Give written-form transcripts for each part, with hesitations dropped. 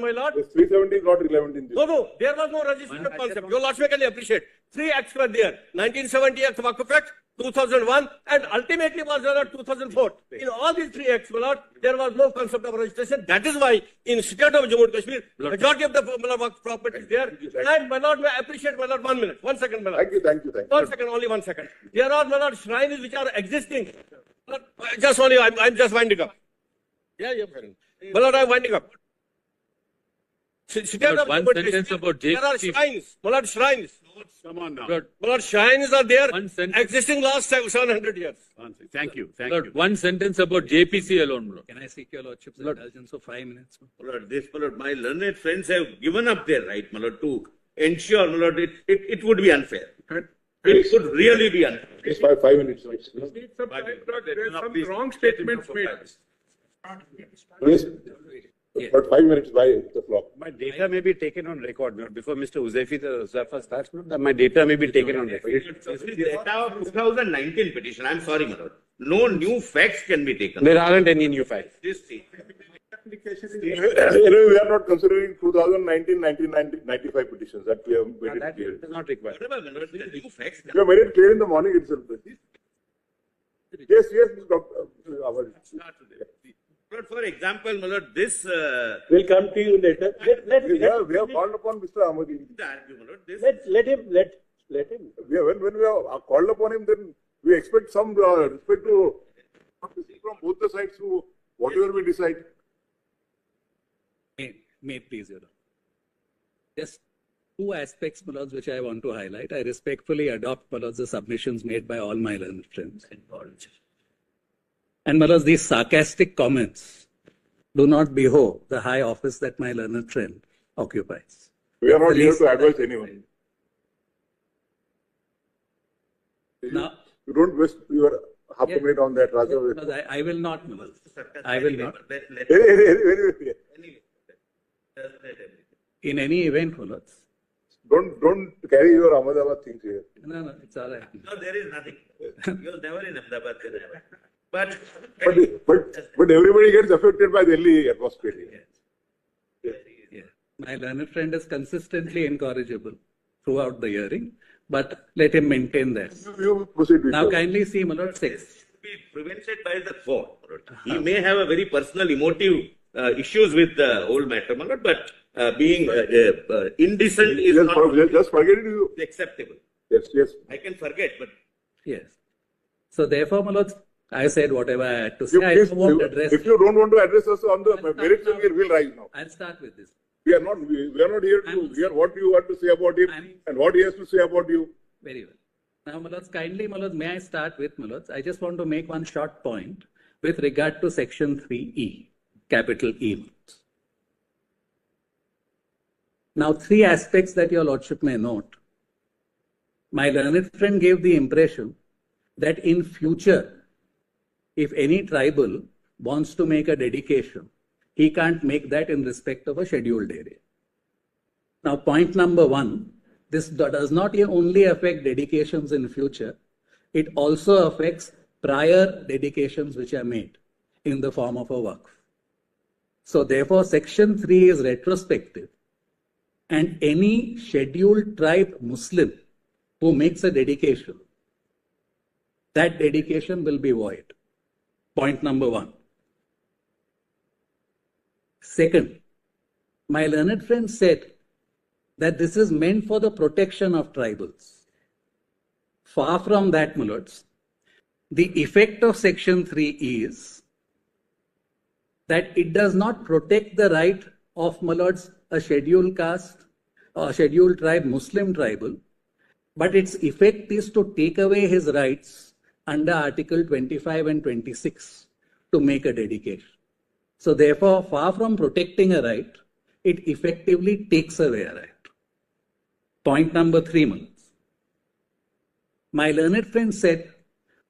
my lord. This 370 is not relevant in this. No, there was no registration of concept. Your lordship can appreciate. 3 acts were there. 1970 Act Waqf Act, 2001, and ultimately was done at 2004. In all these 3 acts, my lord, there was no concept of registration. That is why in state of Jammu and Kashmir, majority of the Waqf property is there. And my lord, may I appreciate, my lord, 1 minute. 1 second, my lord. Thank you. 1 second, only 1 second. There are, my lord, shrines which are existing. Just only, I'm just winding up. Yeah, my lord, I'm winding up. One sentence about JPC. There are shrines, my lord, shrines. Come on now. Lord, My lord, shrines are there, One sentence. existing last 700 years. Thank you. Lord, one sentence about JPC alone, Lord. Can I seek your lordship's indulgence of 5 minutes? My lord, my learned friends have given up their right, my lord, to ensure, my lord, it would be unfair. It could really be unfair. Just 5 minutes. There are some wrong statements made. Please. But 5 minutes by the clock. My data may be taken on record. Before Mr. Uzaifi starts, my data may be taken on record. This is data of 2019 petition. I'm sorry, my lord. No new facts can be taken. There aren't any new facts. This thing. Anyway, we are not considering 2019, 1995 petitions that we have made it That clear. is not required. Whatever, my lord, the new facts. We have made it clear in the morning itself. Yes, Dr. Lord, for example, my lord, this We'll come to you later. We have called upon Mr. Ahmadi. Let him. When we have called upon him, then we expect some respect to from both the sides to whatever we decide. May it please, Your Honor. Just 2 aspects, my lords, which I want to highlight. I respectfully adopt, my lords, the submissions made by all my learned friends. And, my lords, these sarcastic comments do not beho the high office that my learned friend occupies. We are not here to advise anyone. Now, You don't waste your half a minute on that, Raja. I will not, my lords. I will not. In any event, my lords. Don't carry your Ahmedabad things here. No, it's all right. No, there is nothing. You're never in Ahmedabad. But everybody gets affected by Delhi atmosphere. Yeah. My learned friend is consistently incorrigible throughout the hearing, but let him maintain that. You proceed with Now, your- kindly see, my lord, 6. be prevented by the court. He may have a very personal, emotive issues with the whole matter, my lord, but being indecent is not just forget it. acceptable. Yes. I can forget, but Yes. So, therefore, my lords, I said whatever I had to say. I won't address. If you don't want to address us on the merits, we'll rise now. I'll start with this. We are not here to hear what you want to say about him and what he has to say about you. Very well. Now, my lords, kindly, my lords, may I start with, my lords? I just want to make one short point with regard to section 3E, capital E. Now, 3 aspects that your lordship may note. My learned friend gave the impression that in future, if any tribal wants to make a dedication, he can't make that in respect of a scheduled area. Now, point number 1, this does not only affect dedications in future, it also affects prior dedications which are made in the form of a waqf. So, therefore, section 3 is retrospective, and any scheduled tribe Muslim who makes a dedication, that dedication will be void. Point number 1. Second, my learned friend said that this is meant for the protection of tribals. Far from that, my lords. The effect of section 3 is that it does not protect the right of, my lords, a scheduled caste or scheduled tribe, Muslim tribal, but its effect is to take away his rights under Article 25 and 26 to make a dedication. So therefore, far from protecting a right, it effectively takes away a right. Point number 3, months. My learned friend said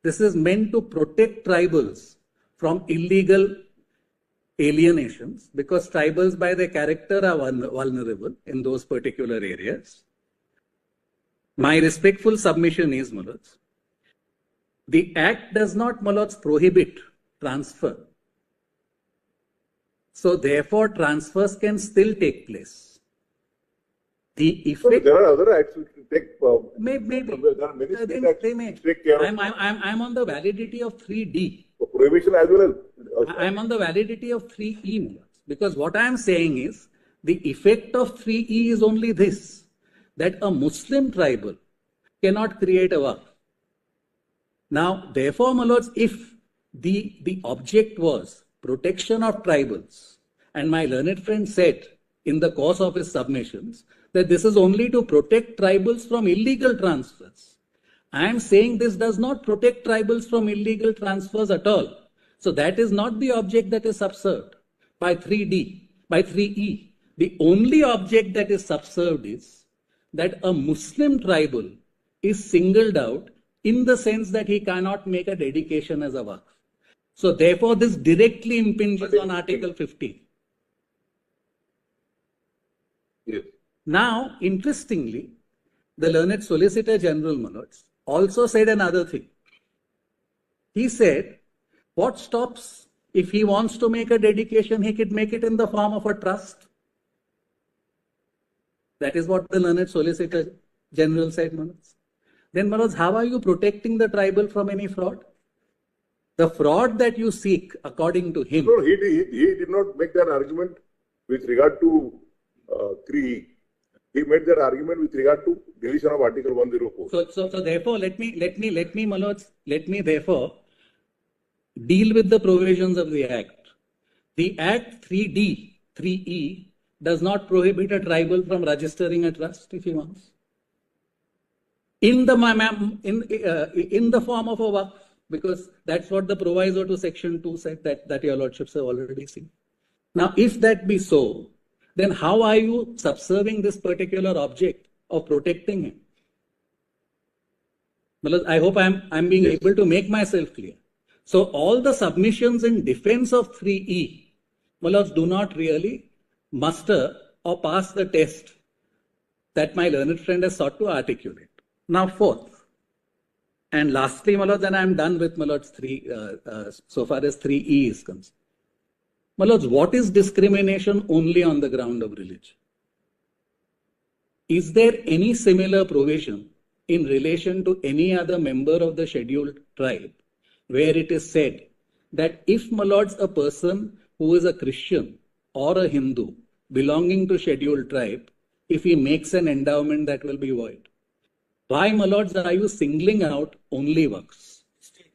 this is meant to protect tribals from illegal alienations because tribals by their character are vulnerable in those particular areas. My respectful submission is, my lords, the Act does not, my lords, prohibit transfer So therefore, transfers can still take place. The So effect there are other acts which will take, maybe there are many state acts they may. which take care of I'm on the validity of 3D. prohibition as well as. I'm on the validity of 3E, because what I'm saying is the effect of 3E is only this, that a Muslim tribal cannot create a waqf. Now, therefore, my lords, if the object was protection of tribals, and my learned friend said in the course of his submissions that this is only to protect tribals from illegal transfers. I am saying this does not protect tribals from illegal transfers at all. So that is not the object that is subserved by 3D, by 3E. The only object that is subserved is that a Muslim tribal is singled out in the sense that he cannot make a dedication as a waqf. So therefore, this directly impinges on Article 15. Yes. Now, interestingly, the learned Solicitor General, my lords, also said another thing. He said, what stops if he wants to make a dedication, he could make it in the form of a trust. That is what the learned Solicitor General said, my lords. Then, my lords, how are you protecting the tribal from any fraud? The fraud that you seek, according to him. No, he did not make that argument with regard to 3E. He made that argument with regard to deletion of Article 104. So therefore, let me, my lords, let me therefore deal with the provisions of the Act. The Act 3D, 3E does not prohibit a tribal from registering a trust if he wants. In the form of a waqf, because that's what the proviso to Section 2 said that your lordships have already seen. Now, if that be so, then how are you subserving this particular object of protecting him? Well, I hope I'm being able to make myself clear. So all the submissions in defense of 3E, well, do not really muster or pass the test that my learned friend has sought to articulate. Now, fourth, and lastly, my lords, and I'm done with my lords so far as 3E is concerned. My lords, what is discrimination only on the ground of religion? Is there any similar provision in relation to any other member of the scheduled tribe where it is said that if, my lords, a person who is a Christian or a Hindu belonging to scheduled tribe, if he makes an endowment, that will be void? Why, my lords, are you singling out only waqfs?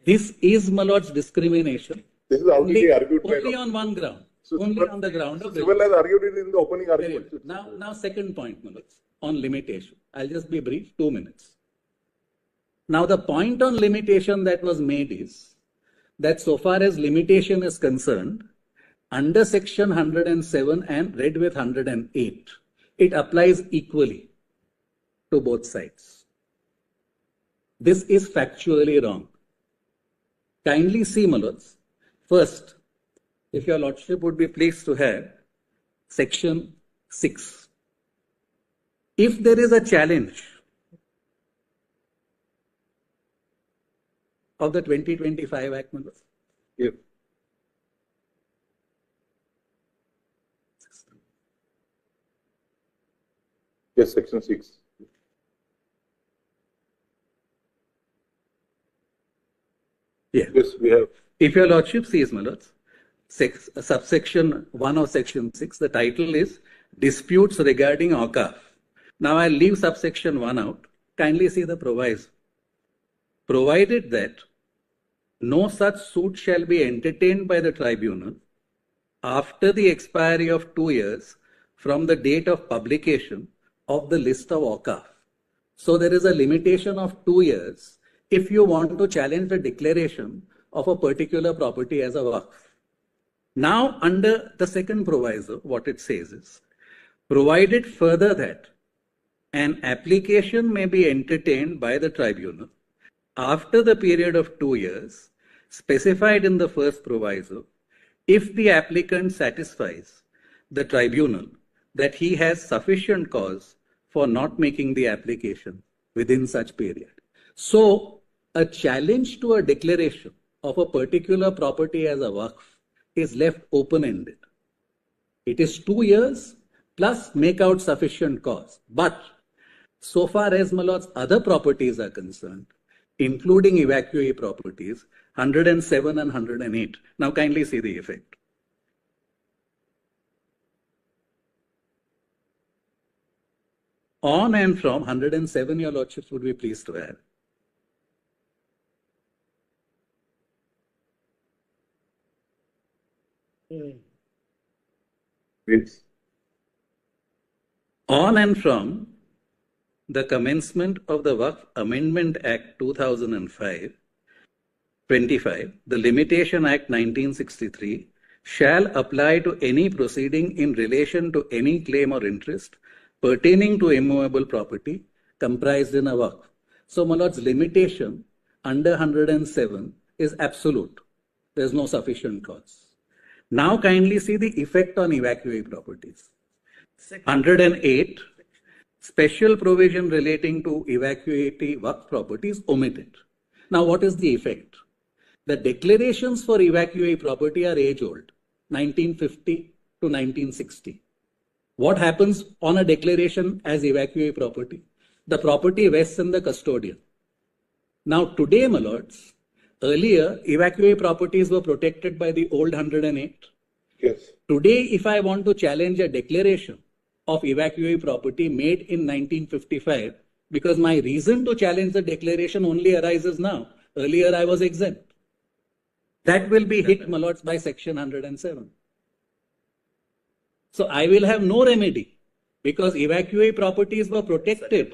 This is, my lords, discrimination. This is already argued by only on one ground. So only on the ground of Civil has argued it in the opening argument. Now, second point, my lords, on limitation. I'll just be brief, 2 minutes. Now, the point on limitation that was made is that so far as limitation is concerned, under Section 107 and read with 108, it applies equally to both sides. This is factually wrong. Kindly see, my lords. First, if your lordship would be pleased to have Section 6. If there is a challenge of the 2025 Act, my lords, Yes, Section 6. yeah. Yes, we have. If your lordship sees, my lords, subsection 1 of Section 6, the title is Disputes Regarding Awqaf. Now I'll leave subsection 1 out. Kindly see the proviso. Provided that no such suit shall be entertained by the tribunal after the expiry of 2 years from the date of publication of the list of awqaf. So there is a limitation of 2 years if you want to challenge the declaration of a particular property as a waqf. Now, under the second proviso, what it says is, provided further that an application may be entertained by the tribunal after the period of 2 years specified in the first proviso, if the applicant satisfies the tribunal that he has sufficient cause for not making the application within such period. So, a challenge to a declaration of a particular property as a waqf is left open-ended. It is 2 years plus make out sufficient cause. But so far as my lords other properties are concerned, including evacuee properties, 107 and 108. Now kindly see the effect. On and from 107, your lordships would be pleased to add. Yes. On and from the commencement of the Waqf Amendment Act 2005, 25, the Limitation Act 1963 shall apply to any proceeding in relation to any claim or interest pertaining to immovable property comprised in a Waqf. So, my lords, limitation under 107 is absolute. There is no sufficient cause. Now, kindly see the effect on evacuee properties. 108, special provision relating to evacuee Waqf properties omitted. Now, what is the effect? The declarations for evacuee property are age old, 1950 to 1960. What happens on a declaration as evacuee property? The property vests in the custodian. Now, today, my lords, earlier, evacuee properties were protected by the old 108. Yes. Today, if I want to challenge a declaration of evacuee property made in 1955, because my reason to challenge the declaration only arises now. Earlier, I was exempt. That will be hit, my lords, by section 107. So I will have no remedy because evacuee properties were protected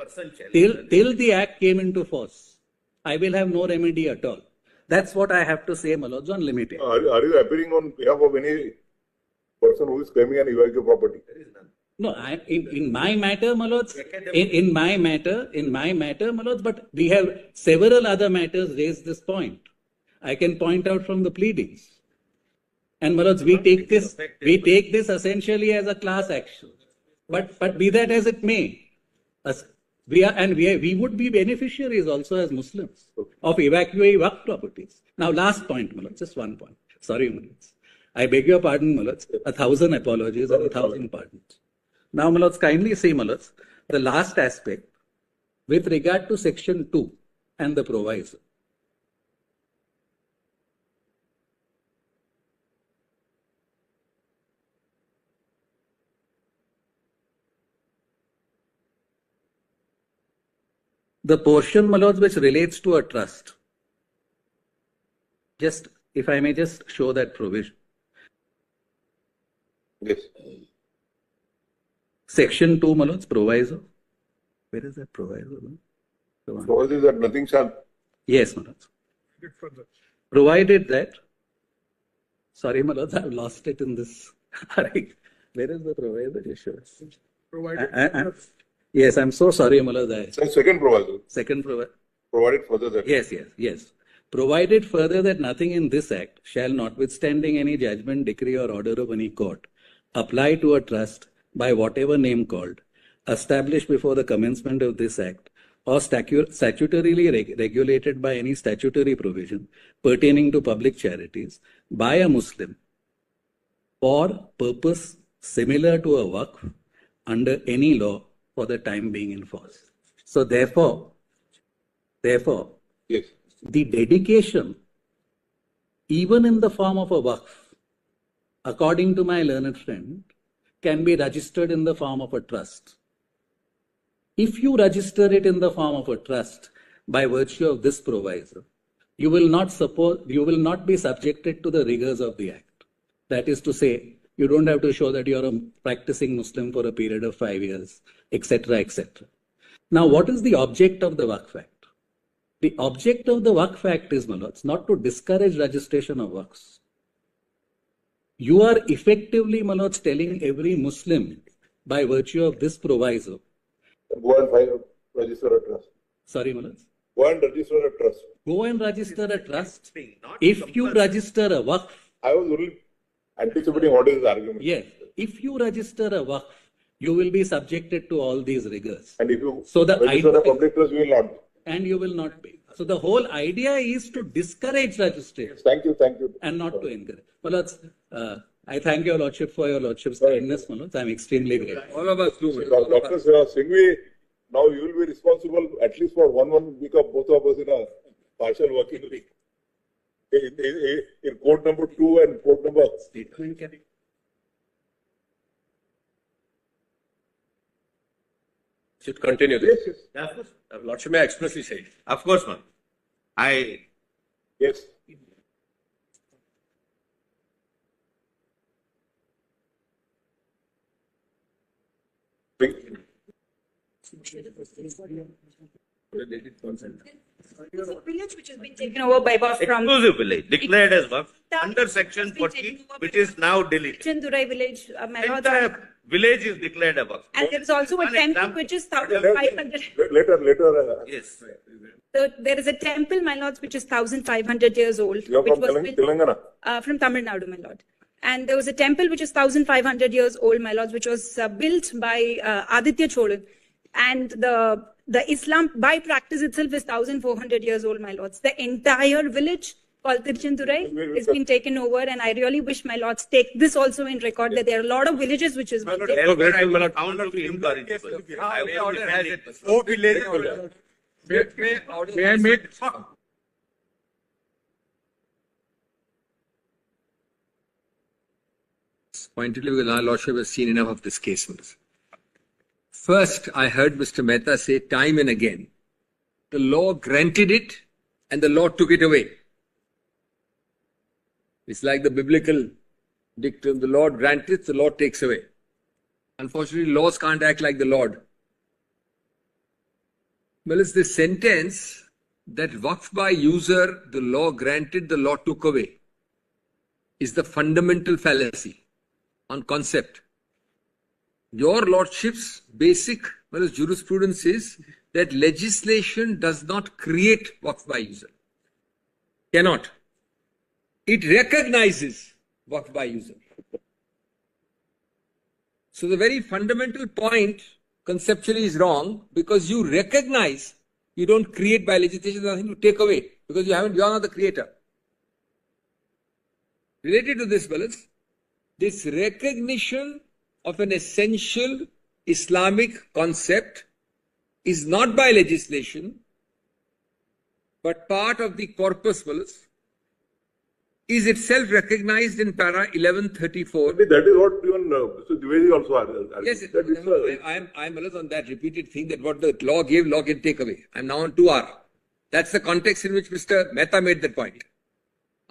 till the act came into force. I will have no remedy at all. That's what I have to say, my lords, on limited. Are you appearing on behalf of any person who is claiming an evacuee property? No, in my matter, my lords, in my matter, my lords, but we have several other matters raised this point. I can point out from the pleadings. And my lords, we take this essentially as a class action. But be that as it may, we would be beneficiaries also as Muslims of evacuee Waqf properties. Now, last point, my lords, just one point. Sorry, my lords. I beg your pardon, my lords. 1,000 apologies and 1,000 pardons. Now, my lords, kindly see, my lords, the last aspect with regard to section 2 and the proviso. The portion, my lords, which relates to a trust. Just, if I may just show that provision. Yes. Section 2, my lords, proviso. Where is that proviso? Proviso is that nothing shall. Yes, my lords. Provided that, sorry, my lords, I've lost it in this. Where is the proviso? Just show us. Provided. Yes, I'm so sorry, my lords. Second proviso. Second proviso. Provided further that. Yes. Provided further that nothing in this act shall, notwithstanding any judgment, decree, or order of any court, apply to a trust by whatever name called, established before the commencement of this act, or statutorily regulated by any statutory provision pertaining to public charities by a Muslim for purpose similar to a waqf under any law for the time being in force. So therefore, Yes. the dedication, even in the form of a waqf, according to my learned friend, can be registered in the form of a trust. If you register it in the form of a trust by virtue of this proviso, you will not be subjected to the rigors of the act. That is to say, you don't have to show that you're a practicing Muslim for a period of 5 years, etc., etc. Now, what is the object of the Waqf Act? The object of the Waqf Act is, my lords, not to discourage registration of waqfs. You are effectively, my lords, telling every Muslim by virtue of this proviso. Go and register a trust. Sorry, my lords. Go and register a trust. Go and register a trust. If you register a waqf, I was only anticipating what is the argument. yes, if you register a waqf, you will be subjected to all these rigors. And if you So the register idea- a public trust, you will not. And you will not pay. So the whole idea is to discourage registration Thank you. and not to encourage. Well, I thank your lordship for your lordship's kindness, my lords. I'm extremely grateful. All of us do. my lord. Dr. Singhvi, now you will be responsible at least for one week of both of us in a partial working week. In court number 2 and court number. Statement, can- Should continue this. Yes. Of course. Lordship may expressly say. Of course, ma'am. Yes. It's a village which has been taken over by Waqf from Exclusive village, declared as Waqf, That under has section been 40, taken over which by is now deleted. Chandurai village, my lords. Entire village is declared a Waqf. And there is also a One temple example. which is 1,500. Later. Yes. So there is a temple, my lords, which is 1,500 years old. You are which from was built- Telangana. From Tamil Nadu, my lord. And there was a temple which is 1,500 years old, my lords, which was built by Aditya Cholan. And the Islam by practice itself is 1,400 years old, my lords. The entire village called Tiruchendurai has been taken over, and I really wish my lords take this also in record that there are a lot of villages which is. So grateful, my lord. Counter to incorrigible. I will defend it. May I make? Pointedly because our lordship has seen enough of this case. First, I heard Mr. Mehta say time and again, the law granted it and the law took it away. It's like the biblical dictum, the Lord granteth, the Lord takes away. Unfortunately, laws can't act like the Lord. Well, it's this sentence that Waqf by user, the law granted, the law took away, is the fundamental fallacy on concept. Your lordship's basic jurisprudence is that legislation does not create Waqf by user. Cannot. It recognizes Waqf by user. So the very fundamental point conceptually is wrong because you recognize, you don't create by legislation, there's nothing to take away because you are not the creator. Related to this, balance, this recognition of an essential Islamic concept is not by legislation, but part of the corpus balance is itself recognized in para 1134. That is what even Mr. Dwivedi also argued. Yes, That is, I'm on that repeated thing that what the law gave, law can take away. I'm now on 2R. That's the context in which Mr. Mehta made that point.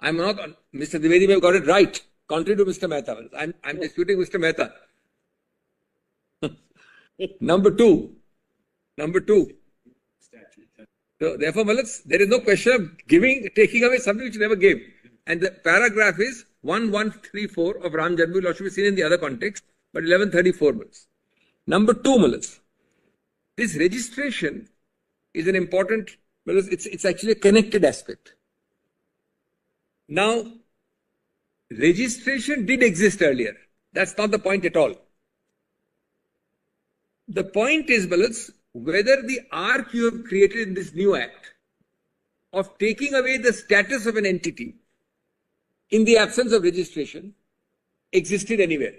I'm not on, Mr. Dwivedi may have got it right, contrary to Mr. Mehta. I'm disputing Mr. Mehta. Number two. So therefore, there is no question of taking away something which you never gave. And the paragraph is 1134 of Ram Janmabhoomi Law should be seen in the other context, but 1134. Number two, this registration is an important, it's actually a connected aspect. Now, registration did exist earlier. That's not the point at all. The point is, whether the arc you have created in this new act of taking away the status of an entity in the absence of registration existed anywhere.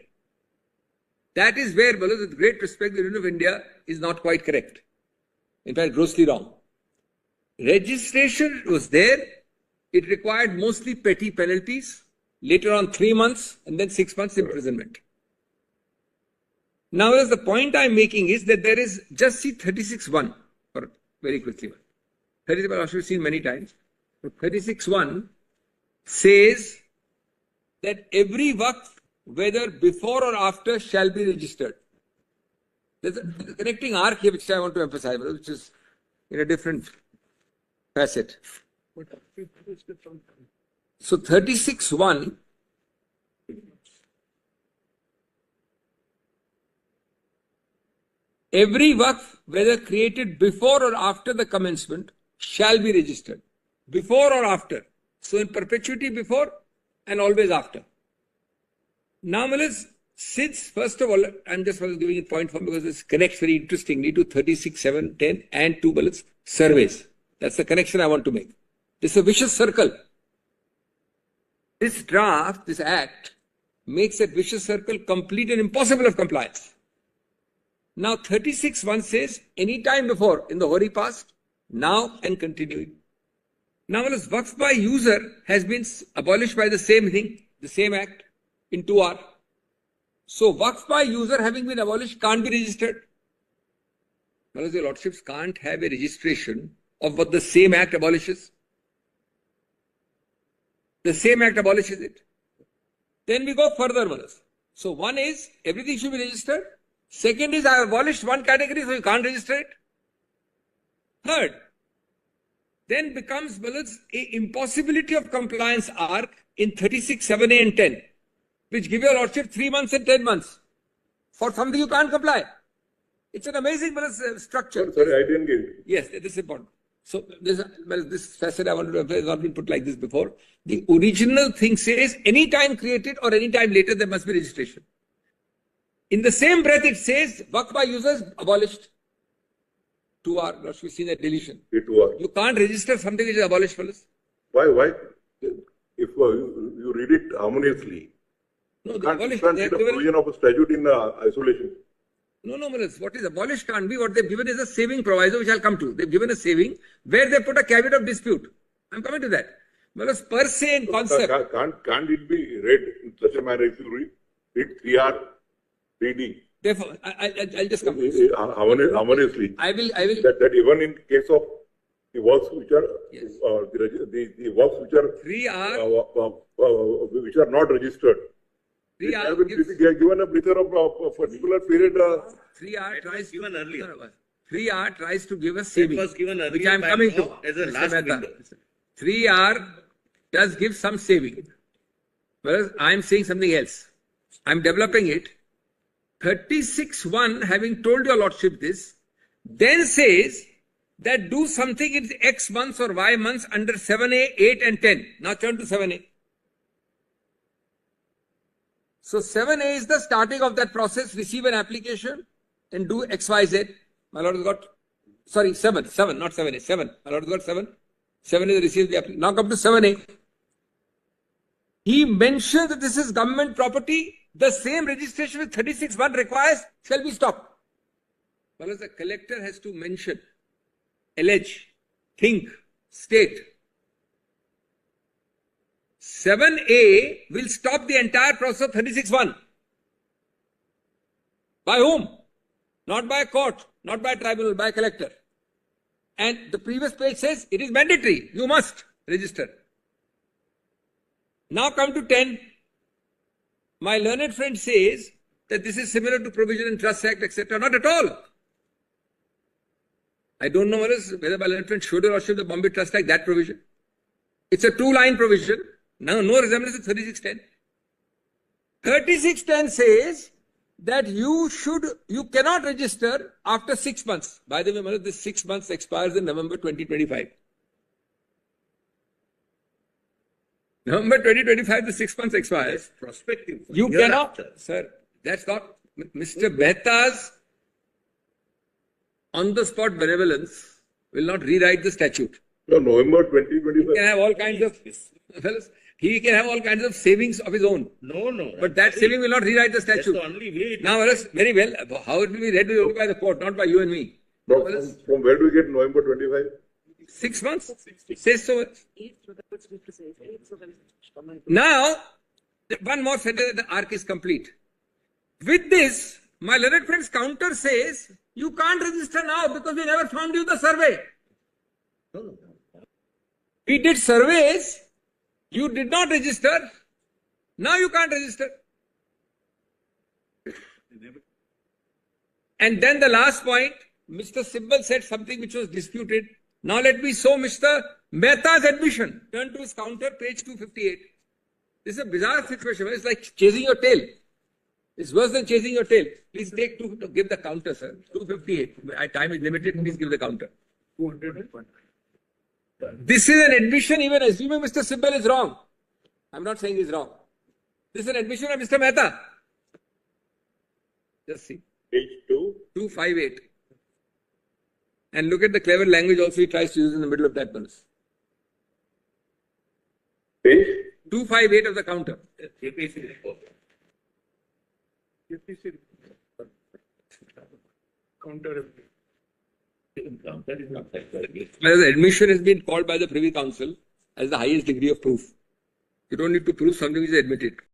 That is where, with great respect, the Union of India is not quite correct. In fact, grossly wrong. Registration was there. It required mostly petty penalties, later on 3 months and then 6 months imprisonment. Now, the point I'm making is that there is, just see 36.1, or very quickly. 36.1 I should have seen many times. 36.1 says that every waqf, whether before or after, shall be registered. There's a connecting arc here which I want to emphasize, which is in a different facet. So 36.1 every waqf, whether created before or after the commencement, shall be registered. Before or after. So in perpetuity before and always after. Now, since, first of all, I'm just giving it point form because this connects very interestingly to 36, 10 and 2 surveys. That's the connection I want to make. This is a vicious circle. This draft, this act, makes that vicious circle complete and impossible of compliance. Now 36(1) says any time before in the hoary past, now and continuing. Now as Waqf by user has been abolished by the same thing, the same act in 2R. So Waqf by user having been abolished can't be registered. Well, your lordships can't have a registration of what the same act abolishes. The same act abolishes it. Then we go further, Manas. So one is everything should be registered. Second is I have abolished one category, so you can't register it. Third, then becomes Manas a impossibility of compliance arc in 36(7)(a) and 10, which give your lordship 3 months and 10 months for something you can't comply. It's an amazing structure. Sorry, I didn't get it. Yes, this is important. So this facet I wanted to emphasize has not been put like this before. The original thing says any time created or any time later there must be registration. In the same breath it says Waqf by users abolished. 2R, not we've seen that deletion. 2R. You can't register something which is abolished, fellas. Why? If you read it harmoniously, No, you the can't abolished. see the provision of a statute in isolation. No, Manas. What is abolished can't be. What they've given is a saving proviso, which I'll come to. They've given a saving where they put a caveat of dispute. I'm coming to that. Manas, per se in concept. Can't it be read in such a manner if you read 3R, 3D? Therefore, I'll just come to this. Harmoniously. I will. That even in case of the works which are Yes. the works which are 3R. which are not registered. 3R Have been gives- given a breather of a particular period. 3R tries to given earlier. No, 3R tries to give a It saving, was given earlier which I'm by coming to. law as a Mr. last Mehta. window. 3R does give some saving, whereas I'm saying something else. I'm developing it. 36(1), having told your lordship this, then says that do something in X months or Y months under 7A, 8 and 10. Now turn to 7A. So 7A is the starting of that process, receive an application and do XYZ. My lord has got, sorry, 7, not 7A, 7. My lord has got 7. 7 is received the application. Now come to 7A. He mentioned that this is government property. The same registration which 36(1) requires shall be stopped. Whereas the collector has to mention, allege, think, state. 7A will stop the entire process of 36(1). By whom? Not by a court, not by a tribunal, by a collector. And the previous page says it is mandatory. You must register. Now come to 10. My learned friend says that this is similar to Provision in Trust Act, etc. Not at all. I don't know whether my learned friend showed or showed the Bombay Trust Act, that provision. It's a 2-line provision. No resemblance to 36(10). 36(10) says that you cannot register after 6 months. By the way, Manoj, this 6 months expires in November 2025. November 2025, the 6 months expires. Prospective. You Year cannot, after. sir, that's not Mr. Mehta's on-the-spot benevolence will not rewrite the statute. No, November He 2025. can have all kinds of, fellas, he can have all kinds of savings of his own. No. But that saving will not rewrite the That's statute. the only way. Now, fellas, very well, how it will be read only by the court, not by you and me. From where do we get November 25? 6 months? Says so. Now, one more sentence, the arc is complete. With this, my learned friend's counter says, you can't register now because we never found you the survey. We did surveys, you did not register, now you can't register. And then the last point, Mr. Sibbal said something which was disputed. Now let me show Mr. Mehta's admission. Turn to his counter, page 258. This is a bizarre situation. It's like chasing your tail. It's worse than chasing your tail. Please take give the counter, sir. 258. My time is limited. Please give the counter. 200. This is an admission, even assuming Mr. Sibbal is wrong. I'm not saying he's wrong. This is an admission of Mr. Mehta. Just see. Page 2. 258. And look at the clever language also he tries to use in the middle of that verse. Page? 258 of the counter. JPC. Counter. That is not like that. Whereas admission has been called by the Privy Council as the highest degree of proof. You don't need to prove something which is admitted.